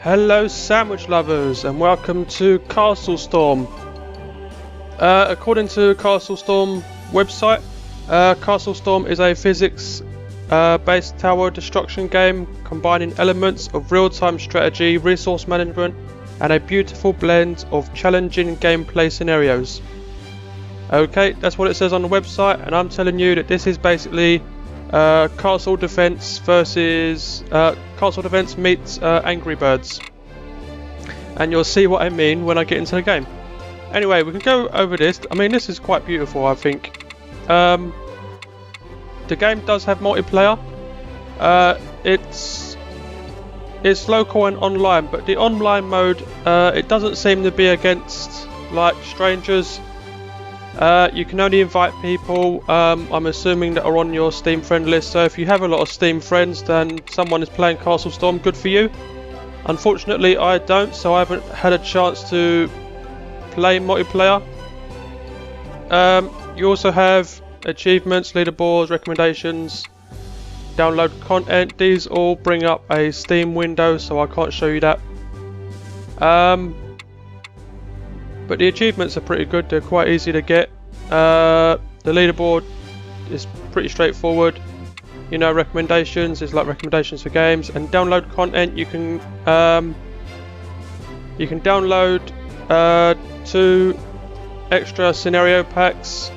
Hello sandwich lovers and welcome to CastleStorm. According to CastleStorm website, CastleStorm is a physics based tower destruction game combining elements of real-time strategy, resource management and a beautiful blend of challenging gameplay scenarios. Okay, that's what it says on the website, and I'm telling you that this is basically Castle Defense versus Castle Defense meets Angry Birds, and you'll see what I mean when I get into the game. Anyway, we can go over this. I mean, this is quite beautiful, I think. The game does have multiplayer. It's local and online, but the online mode it doesn't seem to be against like strangers. You can only invite people, I'm assuming, that are on your Steam friend list. So if you have a lot of Steam friends, then someone is playing CastleStorm, good for you. Unfortunately, I don't, so I haven't had a chance to play multiplayer. You also have achievements, leaderboards, recommendations, download content. These all bring up a Steam window, so I can't show you that. But the achievements are pretty good, they're quite easy to get. The leaderboard is pretty straightforward. You know, recommendations is like recommendations for games, and download content. You can download 2 extra scenario packs.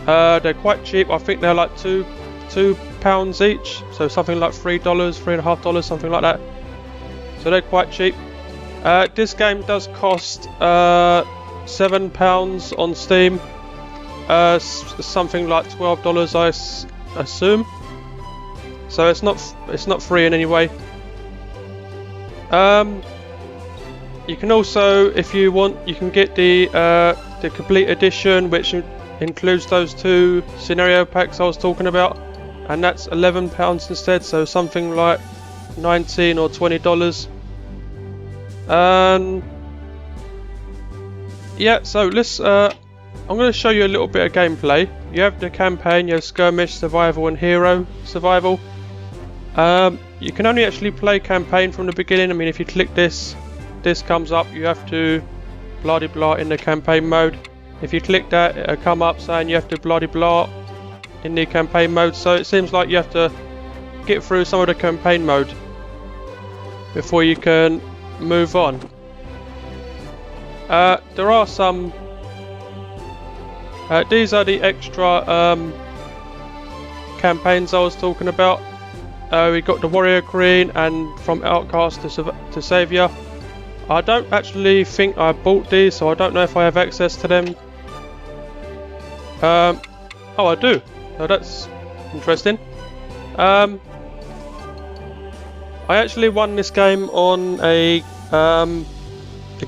They're quite cheap. I think they're like £2 each, so something like $3, $3.50, something like that. So they're quite cheap. This game does cost £7 on Steam, something like $12 I assume. So it's not free in any way. You can also, if you want, you can get the complete edition, which includes those 2 scenario packs I was talking about, and that's £11 instead. So something like $19 or $20. Yeah, so let's I'm going to show you a little bit of gameplay. You have the campaign, you have skirmish, survival and hero survival. You can only actually play campaign from the beginning. I mean, if you click this comes up, you have to blah de blah in the campaign mode. If you click that, it'll come up saying you have to blah de blah in the campaign mode. So it seems like you have to get through some of the campaign mode before you can move on. There are some these are the extra campaigns I was talking about. We got the Warrior Queen and From Outcast to Savior. I don't actually think I bought these, so I don't know if I have access to them. Oh, I do. So that's interesting. I actually won this game on a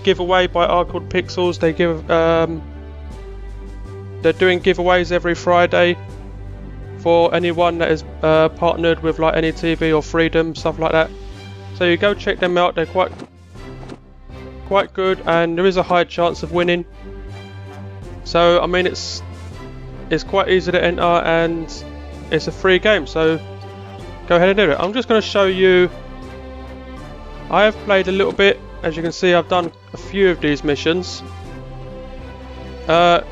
giveaway by Arcade Pixels. They give they're doing giveaways every Friday for anyone that is partnered with like any TV or Freedom, stuff like that. So you go check them out. They're quite good, and there is a high chance of winning. So I mean, it's quite easy to enter, and it's a free game. So go ahead and do it. I'm just going to show you. I have played a little bit. As you can see, I've done a few of these missions. And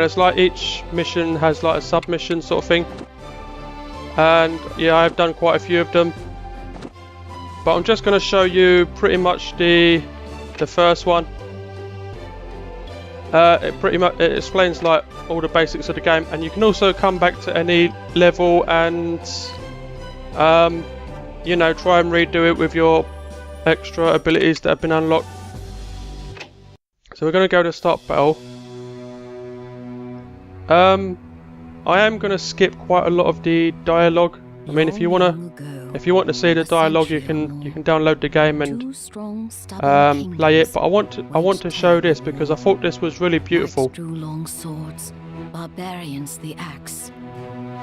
it's like each mission has like a submission sort of thing. And yeah, I've done quite a few of them. But I'm just going to show you pretty much the first one. It explains like all the basics of the game, and you can also come back to any level and you know, try and redo it with your extra abilities that have been unlocked. So we're going to go to start battle. I am going to skip quite a lot of the dialogue. I mean, if you want to see the dialogue, you can download the game and play it. But I want to show this because I thought this was really beautiful. Drew long swords, barbarians the axe.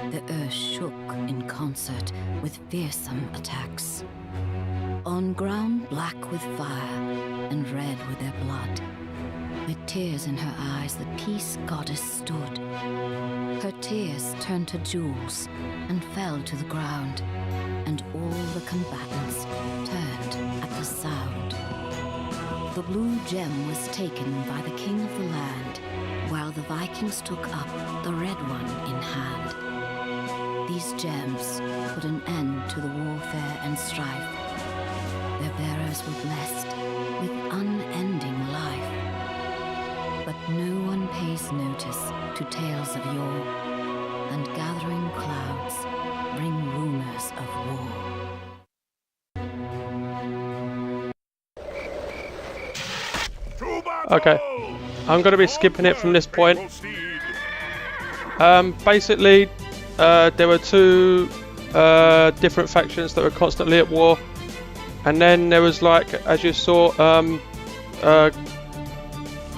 The earth shook in concert with fearsome attacks. On ground black with fire and red with their blood, with tears in her eyes, the peace goddess stood. Her tears turned to jewels and fell to the ground, and all the combatants turned at the sound. The blue gem was taken by the king of the land, while the Vikings took up the red one in hand. These gems put an end to the warfare and strife. Their bearers were blessed with unending life. But no one pays notice to tales of yore, and gathering clouds bring rumors of war. Okay, I'm going to be skipping it from this point. Basically, there were two different factions that were constantly at war, and then there was, like, as you saw,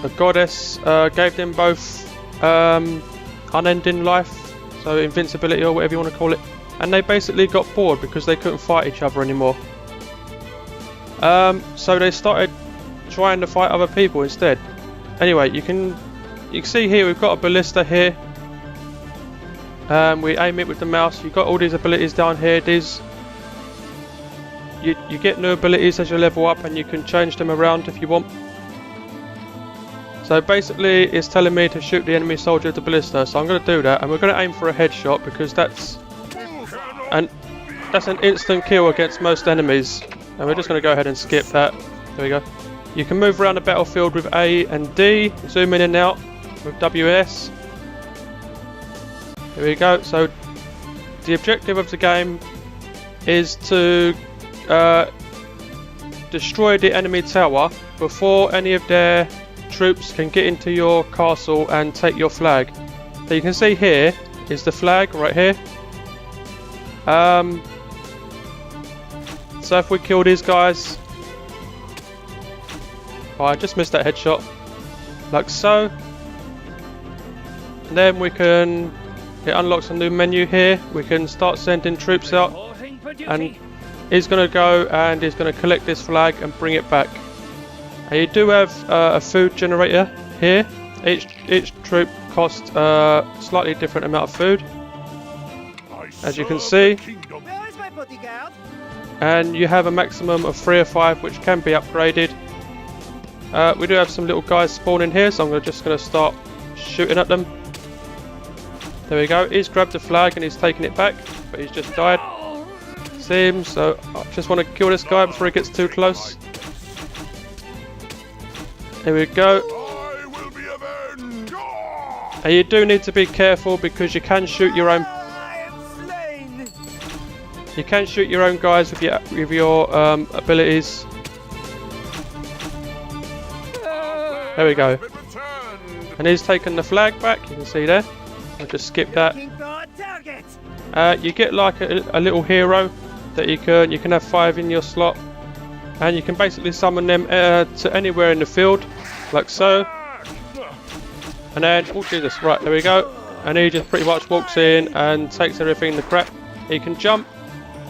a goddess gave them both unending life, so invincibility or whatever you want to call it, and they basically got bored because they couldn't fight each other anymore. So they started trying to fight other people instead. Anyway, you can see here we've got a ballista here. We aim it with the mouse. You've got all these abilities down here. These you get new abilities as you level up, and you can change them around if you want. So basically it's telling me to shoot the enemy soldier with the ballista, so I'm going to do that, and we're going to aim for a headshot because that's an instant kill against most enemies, and we're just going to go ahead and skip that. There we go. You can move around the battlefield with A and D, zoom in and out with WS. Here we go. So the objective of the game is to destroy the enemy tower before any of their troops can get into your castle and take your flag. So you can see here is the flag right here. So if we kill these guys, oh, I just missed that headshot, like so. And then we can, it unlocks a new menu here. We can start sending troops out, and he's going to go and he's going to collect this flag and bring it back. And you do have a food generator here. Each troop costs a slightly different amount of food, as you can see. And you have a maximum of 3 or 5, which can be upgraded. We do have some little guys spawning here, so I'm just going to start shooting at them. There we go. He's grabbed the flag and he's taking it back, but he's just died. See him, so I just want to kill this guy before he gets too close. Here we go. And you do need to be careful because you can shoot your own. You can shoot your own guys with your abilities. There we go. And he's taken the flag back. You can see there. I'll just skip that. You get like a little hero that you can have 5 in your slot, and you can basically summon them to anywhere in the field, like so. And then, oh Jesus, right, there we go. And he just pretty much walks in and takes everything in the crap. He can jump,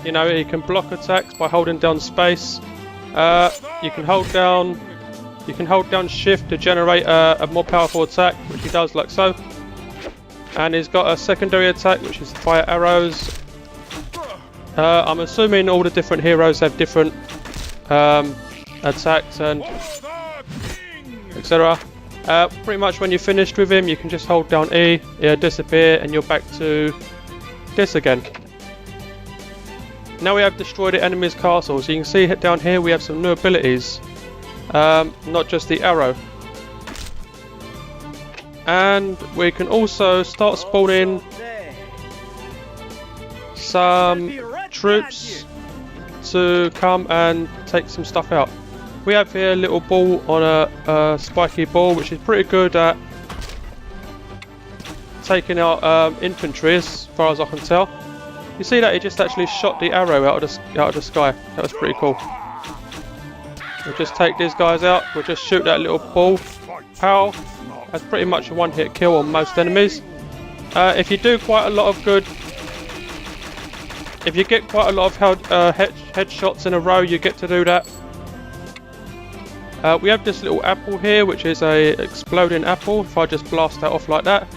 you know, he can block attacks by holding down space. You can hold down shift to generate a more powerful attack, which he does like so. And he's got a secondary attack, which is fire arrows. I'm assuming all the different heroes have different attacks and etc. Pretty much when you're finished with him, you can just hold down E, he'll disappear, and you're back to this again. Now we have destroyed the enemy's castle, so you can see down here we have some new abilities. Not just the arrow. And we can also start spawning some troops to come and take some stuff out. We have here a little ball on a spiky ball, which is pretty good at taking out infantry as far as I can tell. You see that he just actually shot the arrow out of the sky. That was pretty cool. We'll just take these guys out. We'll just shoot that little ball. Pow! That's pretty much a one-hit kill on most enemies. If you do quite a lot of good, if you get quite a lot of headshots in a row, you get to do that. We have this little apple here, which is a exploding apple. If I just blast that off like that,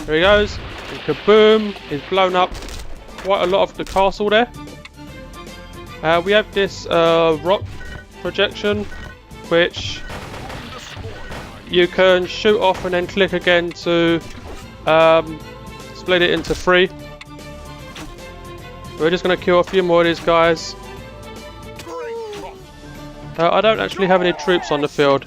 there he goes. And kaboom! He's blown up quite a lot of the castle there. We have this rock projection, which you can shoot off and then click again to split it into 3. We're just going to kill a few more of these guys. I don't actually have any troops on the field.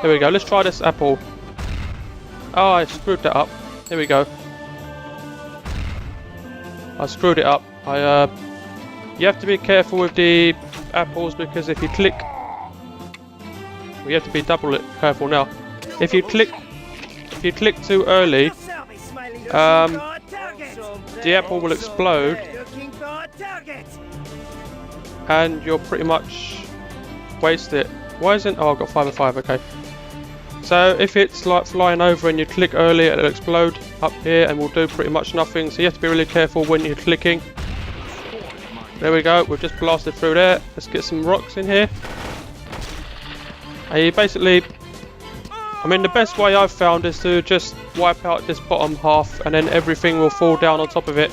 Here we go, let's try this apple. Oh, I screwed that up. Here we go. I screwed it up. You have to be careful with the apples because if you click... We have to be double careful now. If you click too early, the apple will explode and you'll pretty much waste it. Why isn't... Oh, I've got 5 of 5, okay. So if it's like flying over and you click early, it'll explode up here and will do pretty much nothing. So you have to be really careful when you're clicking. There we go, we've just blasted through there. Let's get some rocks in here. And you basically... I mean, the best way I've found is to just wipe out this bottom half and then everything will fall down on top of it.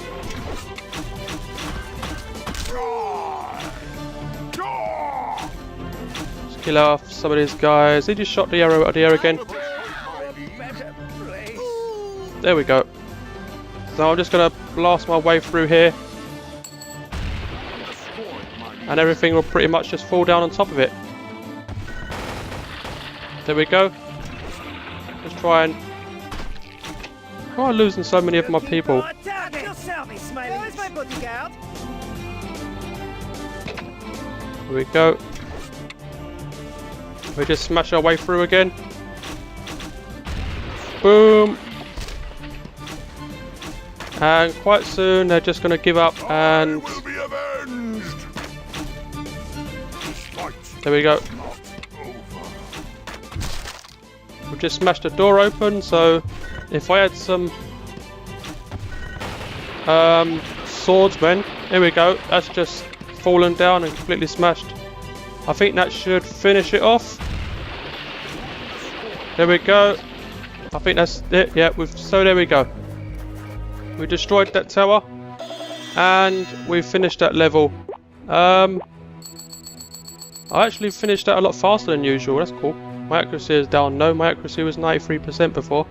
Let's kill off some of these guys. He just shot the arrow out of the air again. There we go. So I'm just going to blast my way through here. And everything will pretty much just fall down on top of it. There we go. Let's try and... How am I losing so many of my people? Here we go. We just smash our way through again. Boom! And quite soon they're just going to give up and... There we go. We've just smashed the door open, so if I had some swordsmen, here we go, that's just fallen down and completely smashed. I think that should finish it off. There we go. I think that's it, yeah, so there we go. We destroyed that tower and we finished that level. I actually finished that a lot faster than usual, that's cool. My accuracy is down. No, my accuracy was 93% before.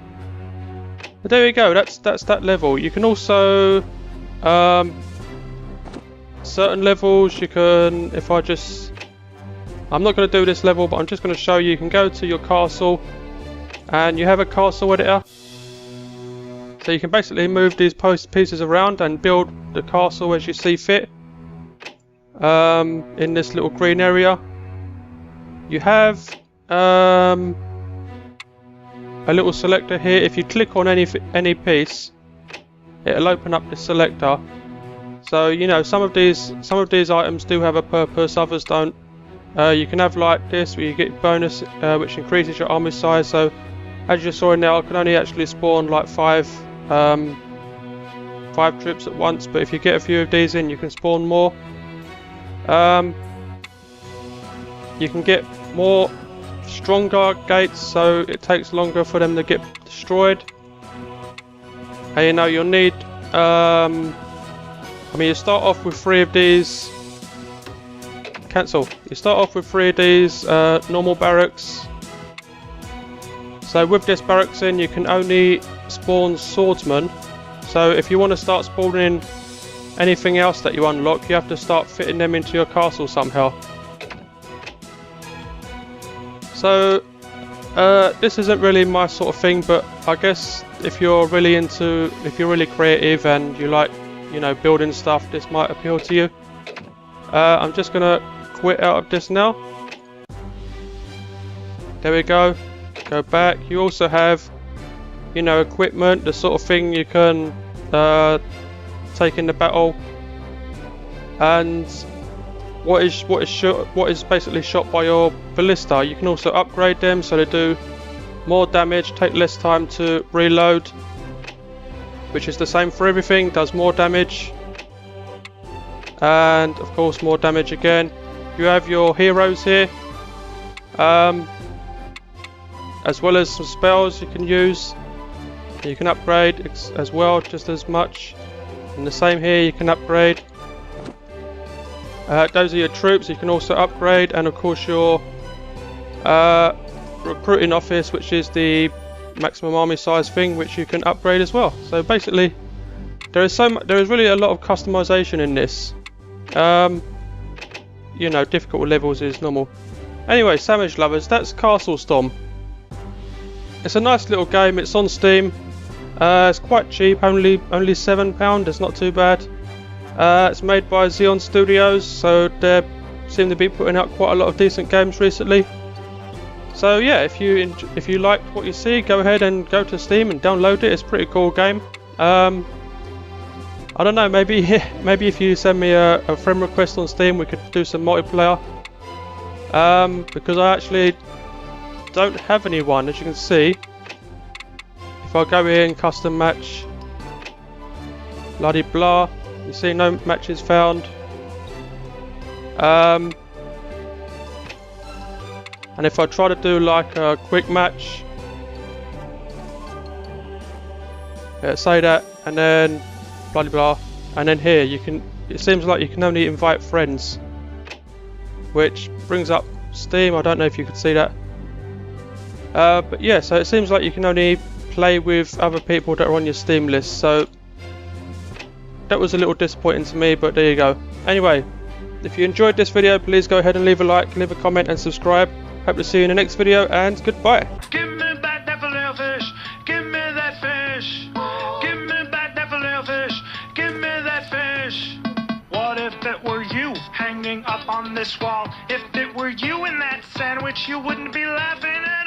But there we go, that's that level. You can also... certain levels you can... If I just... I'm not going to do this level, but I'm just going to show you. You can go to your castle and you have a castle editor. So you can basically move these pieces around and build the castle as you see fit. In this little green area. You have... a little selector here. If you click on any piece, it'll open up the selector. So you know some of these items do have a purpose, others don't. You can have like this where you get bonus, which increases your army size. So as you saw in there, I can only actually spawn like 5 troops at once. But if you get a few of these in, you can spawn more. You can get more stronger gates, so it takes longer for them to get destroyed. And you know you'll need I mean you start off with 3 of these. Cancel. You start off with 3 of these normal barracks. So with this barracks in, you can only spawn swordsmen. So if you want to start spawning anything else that you unlock, you have to start fitting them into your castle somehow. So this isn't really my sort of thing, but I guess if you're really creative and you like, you know, building stuff, this might appeal to you. I'm just gonna quit out of this now. There we go. Go back. You also have, you know, equipment, the sort of thing you can take in the battle, and what is basically shot by your ballista. You can also upgrade them so they do more damage, take less time to reload, which is the same for everything, does more damage, and of course more damage again. You have your heroes here. as well as some spells you can use. You can upgrade as well, just as much. And the same here, you can upgrade. Those are your troops. You can also upgrade, and of course your recruiting office, which is the maximum army size thing, which you can upgrade as well. So basically, there is really a lot of customization in this. You know, difficult levels is normal. Anyway, Sandwich lovers, that's CastleStorm. It's a nice little game. It's on Steam. It's quite cheap, only £7. It's not too bad. It's made by Xeon Studios, so they seem to be putting out quite a lot of decent games recently. So yeah, if you liked what you see, go ahead and go to Steam and download it. It's a pretty cool game. I don't know, maybe if you send me a friend request on Steam, we could do some multiplayer. Because I actually don't have anyone, as you can see. If I go in, custom match, bloody blah, you see no matches found. And if I try to do like a quick match, say that, and then blah blah, and then here you can. It seems like you can only invite friends, which brings up Steam. I don't know if you could see that, but yeah. So it seems like you can only play with other people that are on your Steam list. So that was a little disappointing to me, but there you go. Anyway, if you enjoyed this video, please go ahead and leave a like, leave a comment, and subscribe. Hope to see you in the next video, and goodbye. Give me back that filet fish. Give me that fish. Give me back that filet fish. Give me that fish. What if it were you hanging up on this wall? If it were you in that sandwich, you wouldn't be laughing at all.